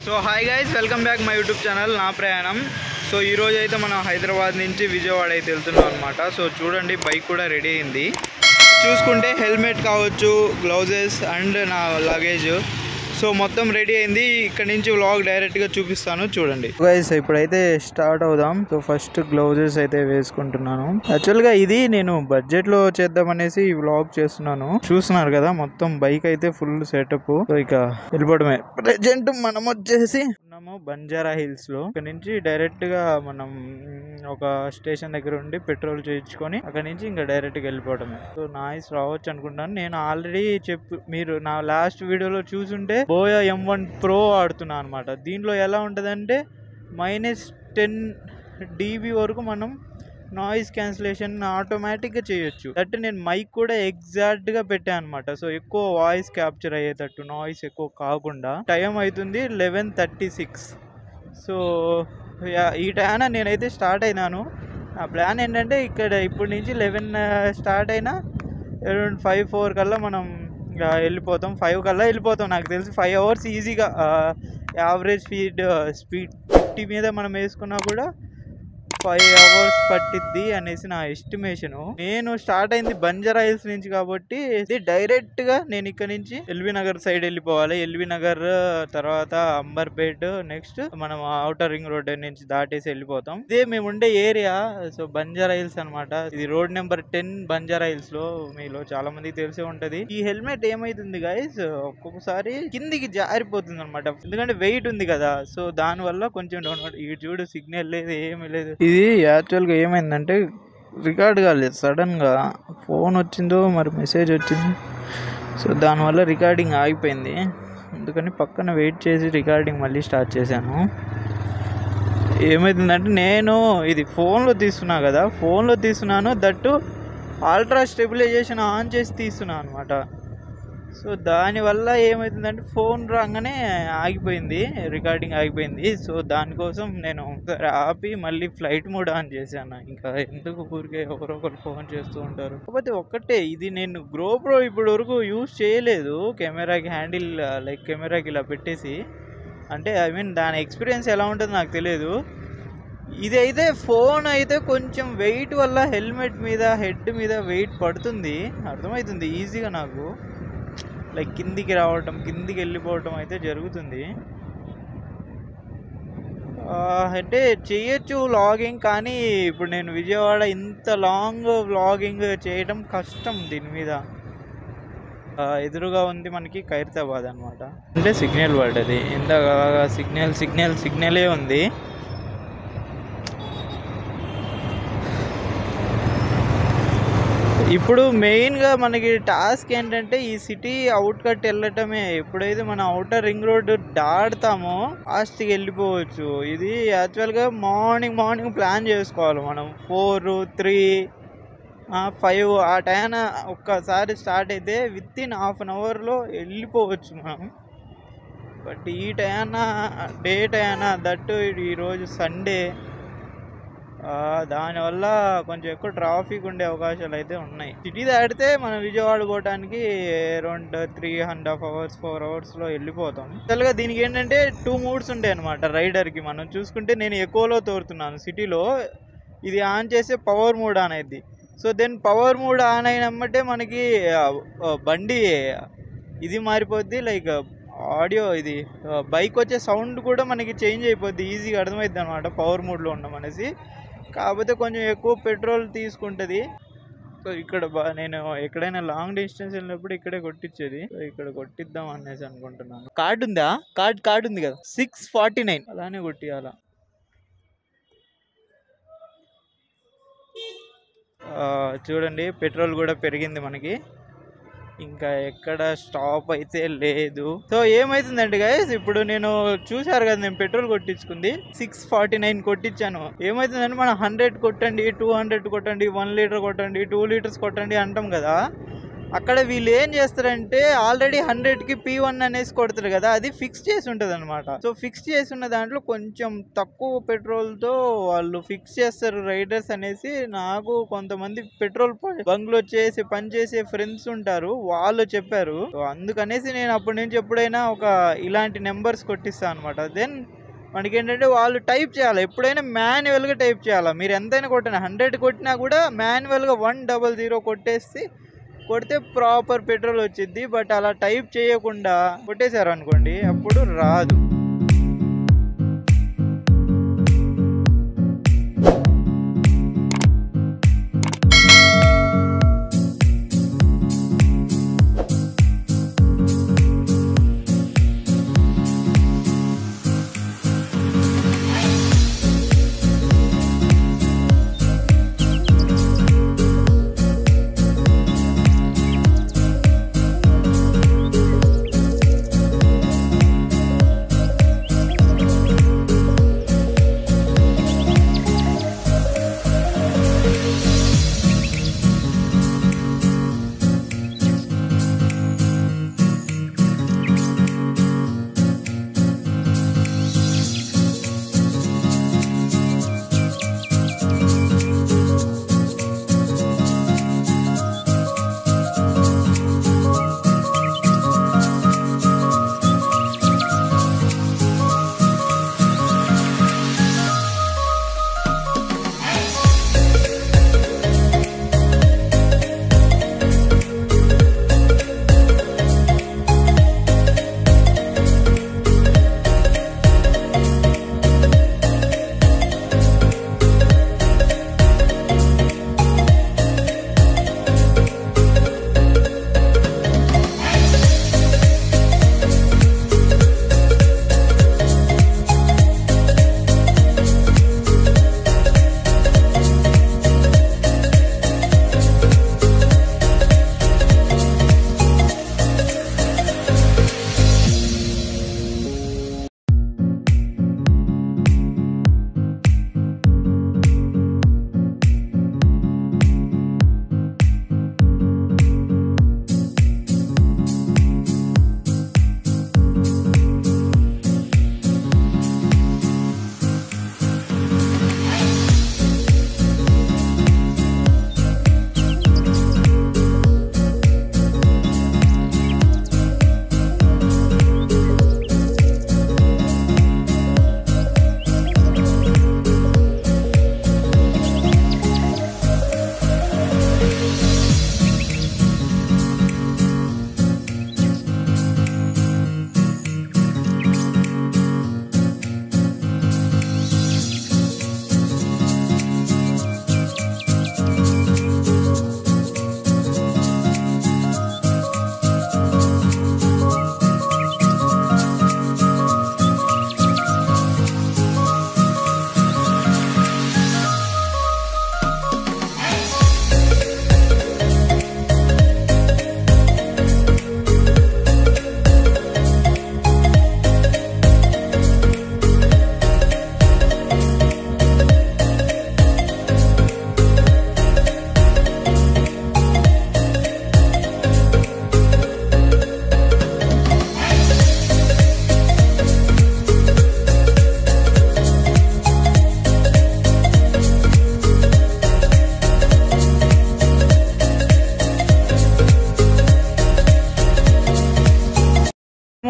So hi guys, welcome back my YouTube channel నా ప్రయాణం. So ఈరోజు అయితే మనం హైదరాబాద్ నుంచి విజయవాడ అయితే వెళ్తున్నాం అనమాట. సో చూడండి, బైక్ కూడా రెడీ అయింది. చూసుకుంటే హెల్మెట్ కావచ్చు, గ్లౌజెస్ అండ్ నా లగేజ్ సో మొత్తం రెడీ అయింది. ఇక్కడ నుంచి వ్లాగ్ డైరెక్ట్గా చూపిస్తాను, చూడండి గైస్. ఇప్పుడైతే స్టార్ట్ అవుదాం. సో ఫస్ట్ గ్లౌజెస్ అయితే వేసుకుంటున్నాను. యాక్చువల్గా ఇది నేను బడ్జెట్లో చేద్దామనేసి ఈ వ్లాగ్ చేస్తున్నాను. చూస్తున్నారు కదా, మొత్తం బైక్ అయితే ఫుల్ సెటప్. సో ఇక వెళ్ళిపోవడమే. ప్రెజెంట్ మనం వచ్చేసి బంజారా హిల్స్ లో. ఇక్కడ నుంచి డైరెక్ట్ గా మనం ఒక స్టేషన్ దగ్గర ఉండి పెట్రోల్ చేయించుకొని అక్కడ నుంచి ఇంకా డైరెక్ట్ గా వెళ్ళిపోవడమే. సో నాయిస్ రావచ్చు అనుకుంటాను. నేను ఆల్రెడీ మీరు నా లాస్ట్ వీడియోలో చూసుంటే బోయా M1 Pro ఆడుతున్నా అనమాట. దీంట్లో ఎలా ఉంటదంటే -10 dB వరకు మనం నాయిస్ క్యాన్సిలేషన్ ఆటోమేటిక్గా చేయొచ్చు. దట్ నేను మైక్ కూడా ఎగ్జాక్ట్గా పెట్టాను అనమాట. సో ఎక్కువ వాయిస్ క్యాప్చర్ అయ్యేటట్టు, నాయిస్ ఎక్కువ కాకుండా. టైం అవుతుంది 11:36. సో ఈ టైం నేనైతే స్టార్ట్ అయినాను. నా ప్లాన్ ఏంటంటే ఇక్కడ ఇప్పటి నుంచి 11 స్టార్ట్ అయినా అరౌండ్ 5-4 కల్లా మనం వెళ్ళిపోతాం. 5 కల్లా వెళ్ళిపోతాం. నాకు తెలిసి 5 hours ఈజీగా. యావరేజ్ స్పీడ్ 50 మీద మనం వేసుకున్నా కూడా 5 hours పట్టిద్ది అనేసి నా ఎస్టిమేషన్. నేను స్టార్ట్ అయింది బంజారా హిల్స్ నుంచి కాబట్టి డైరెక్ట్ గా నేను ఇక్కడ నుంచి ఎల్బీ నగర్ సైడ్ వెళ్ళిపోవాలి. ఎల్బీ నగర్ తర్వాత అంబర్పేట్, నెక్స్ట్ మనం ఔటర్ రింగ్ రోడ్ నుంచి దాటేసి వెళ్ళిపోతాం. ఇదే మేము ఉండే ఏరియా. సో బంజారా హిల్స్ అనమాట. ఇది రోడ్ నెంబర్ 10 బంజారా హిల్స్ లో. మీలో చాలా మందికి తెలిసే ఉంటది. ఈ హెల్మెట్ ఏమైతుంది గైస్, ఒక్కొక్కసారి కిందికి జారిపోతుంది అనమాట. ఎందుకంటే వెయిట్ ఉంది కదా. సో దాని వల్ల కొంచెం ఇటు చూడు, సిగ్నల్ లేదు, ఏమీ లేదు. ఇది యాక్చువల్గా ఏమైందంటే రికార్డ్ కాలేదు. సడన్గా ఫోన్ వచ్చిందో మరి మెసేజ్ వచ్చింది. సో దానివల్ల రికార్డింగ్ ఆగిపోయింది. అందుకని పక్కన వెయిట్ చేసి రికార్డింగ్ మళ్ళీ స్టార్ట్ చేశాను. ఏమైతుందంటే నేను ఇది ఫోన్లో తీస్తున్నా కదా, ఫోన్లో తీస్తున్నాను. దట్టు అల్ట్రా స్టెబిలైజేషన్ ఆన్ చేసి తీస్తున్నాను అనమాట. సో దానివల్ల ఏమవుతుందంటే ఫోన్ రాగానే ఆగిపోయింది, రికార్డింగ్ ఆగిపోయింది. సో దానికోసం నేను ఒకసారి ఆపి మళ్ళీ ఫ్లైట్ మోడ్ ఆన్ చేశాను. ఇంకా ఎందుకు ఊరికే ఎవరో ఒకరు ఫోన్ చేస్తూ ఉంటారు. కాకపోతే ఒక్కటే, ఇది నేను GoPro ఇప్పటి వరకు యూజ్ చేయలేదు. కెమెరాకి హ్యాండిల్ లైక్ కెమెరాకి ఇలా పెట్టేసి, అంటే ఐ మీన్ దాని ఎక్స్పీరియన్స్ ఎలా ఉంటుందో నాకు తెలియదు. ఇదైతే ఫోన్ అయితే కొంచెం వెయిట్ వల్ల హెల్మెట్ మీద, హెడ్ మీద వెయిట్ పడుతుంది, అర్థమవుతుంది ఈజీగా నాకు. లైక్ కిందికి రావటం, కిందికి వెళ్ళిపోవటం అయితే జరుగుతుంది. అంటే చేయొచ్చు వ్లాగింగ్, కానీ ఇప్పుడు నేను విజయవాడ ఇంత లాంగ్ వ్లాగింగ్ చేయడం కష్టం దీని మీద. ఎదురుగా ఉంది మనకి ఖైరతాబాద్ అనమాట. అంటే సిగ్నల్ పడ్డది ఇందాక. సిగ్నలే ఉంది. ఇప్పుడు మెయిన్గా మనకి టాస్క్ ఏంటంటే ఈ సిటీ అవుట్కట్ వెళ్ళటమే. ఎప్పుడైతే మనం అవుటర్ రింగ్ రోడ్ దాటుతామో ఫాస్ట్గా వెళ్ళిపోవచ్చు. ఇది యాక్చువల్గా మార్నింగ్ ప్లాన్ చేసుకోవాలి మనం. 4, 3, 5 ఆ టైం ఒక్కసారి స్టార్ట్ అయితే వితిన్ ½ an hourలో వెళ్ళిపోవచ్చు మనం. బట్ ఈ టైం డే టైం, దట్టు ఈరోజు సండే, దానివల్ల కొంచెం ఎక్కువ ట్రాఫిక్ ఉండే అవకాశాలు అయితే ఉన్నాయి. సిటీ దాటితే మనం విజయవాడ పోవడానికి అరౌండ్ 3.5 hours 4 hours వెళ్ళిపోతాం. అసలుగా దీనికి ఏంటంటే 2 moods ఉంటాయి అనమాట రైడర్కి. మనం చూసుకుంటే నేను ఎక్కువలో తోరుతున్నాను సిటీలో. ఇది ఆన్ చేస్తే పవర్ మోడ్ ఆన్ అయింది. So then power mode on అయినమ్మంటే మనకి బండి ఇది మారిపోద్ది. లైక్ ఆడియో, ఇది బైక్ వచ్చే సౌండ్ కూడా మనకి చేంజ్ అయిపోద్ది. ఈజీగా అర్థమైద్ది అనమాట పవర్ మోడ్లో ఉన్నాం అనేసి. కాకపోతే కొంచెం ఎక్కువ పెట్రోల్ తీసుకుంటుంది. సో ఇక్కడ నేను ఎక్కడైనా లాంగ్ డిస్టెన్స్ వెళ్ళినప్పుడు ఇక్కడే కొట్టించేది. సో ఇక్కడ కొట్టిద్దాం అనేసి అనుకుంటున్నాను. కార్డు ఉందా? కార్డు ఉంది కదా, 649 అలానే కొట్టియాల. చూడండి, పెట్రోల్ కూడా పెరిగింది మనకి. ఇంకా ఎక్కడ స్టాప్ అయితే లేదు. సో ఏమైతుందంటే గైస్, ఇప్పుడు నేను చూసారు కదా, నేను పెట్రోల్ కొట్టించుకుంది 649 కొట్టించాను. ఏమైతుందంటే మనం 100 కొట్టండి, 200 కొట్టండి, 1 లీటర్ కొట్టండి, 2 లీటర్స్ కొట్టండి అంటాం కదా. అక్కడ వీళ్ళు ఏం చేస్తారంటే ఆల్రెడీ 100కి P1 అనేసి కొడతారు కదా, అది ఫిక్స్ చేసి ఉంటుంది అనమాట. సో ఫిక్స్ చేసి ఉన్న దాంట్లో కొంచెం తక్కువ పెట్రోల్తో వాళ్ళు ఫిక్స్ చేస్తారు రైడర్స్ అనేసి నాకు కొంతమంది పెట్రోల్ బంక్లో చేసి పనిచేసే ఫ్రెండ్స్ ఉంటారు, వాళ్ళు చెప్పారు. సో అందుకనేసి నేను అప్పటి నుంచి ఎప్పుడైనా ఒక ఇలాంటి నెంబర్స్ కొట్టిస్తాను అనమాట. దెన్ మనకి ఏంటంటే వాళ్ళు టైప్ చేయాలి, ఎప్పుడైనా మాన్యువల్గా టైప్ చేయాలి. మీరు ఎంతైనా కొట్టినా 100 కొట్టినా కూడా మాన్యువల్గా 100 కొడితే ప్రాపర్ పెట్రోల్ వచ్చింది. బట్ అలా టైప్ చేయకుండా కొట్టేశారు అనుకోండి, అప్పుడు రాదు.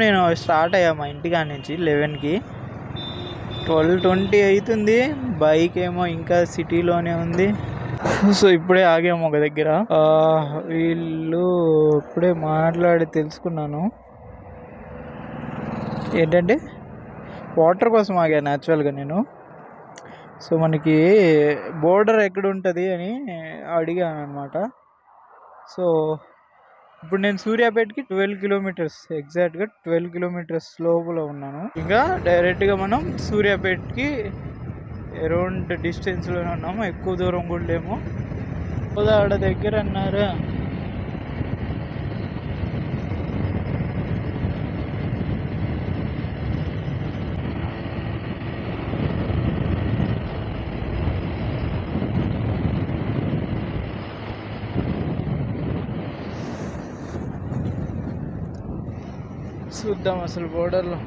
నేను స్టార్ట్ అయ్యా మా ఇంటికాడ నుంచి 11కి, 12:20 అవుతుంది. బైక్ ఏమో ఇంకా సిటీలోనే ఉంది. సో ఇప్పుడే ఆగాము ఒక దగ్గర. వీళ్ళు ఇప్పుడే మాట్లాడి తెలుసుకున్నాను ఏంటంటే వాటర్ కోసం ఆగాను యాక్చువల్గా నేను. సో మనకి బోర్డర్ ఎక్కడ ఉంటుంది అని అడిగాను అనమాట. సో ఇప్పుడు నేను సూర్యాపేటకి 12 కిలోమీటర్స్, ఎగ్జాక్ట్గా 12 కిలోమీటర్స్ లోపల ఉన్నాను. ఇంకా డైరెక్ట్గా మనం సూర్యాపేటకి అరౌండ్ డిస్టెన్స్లోనే ఉన్నాము, ఎక్కువ దూరం కూడా లేము. కోదాడ దగ్గర అన్నారు. చూద్దాం అసలు బోర్డర్లో.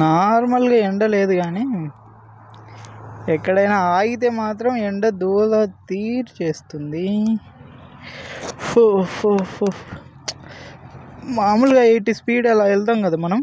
నార్మల్గా ఎండ లేదు, కానీ ఎక్కడైనా ఆగితే మాత్రం ఎండ దూల తీర్చేస్తుంది. మామూలుగా 80 స్పీడ్ అలా వెళ్తాం కదా మనం,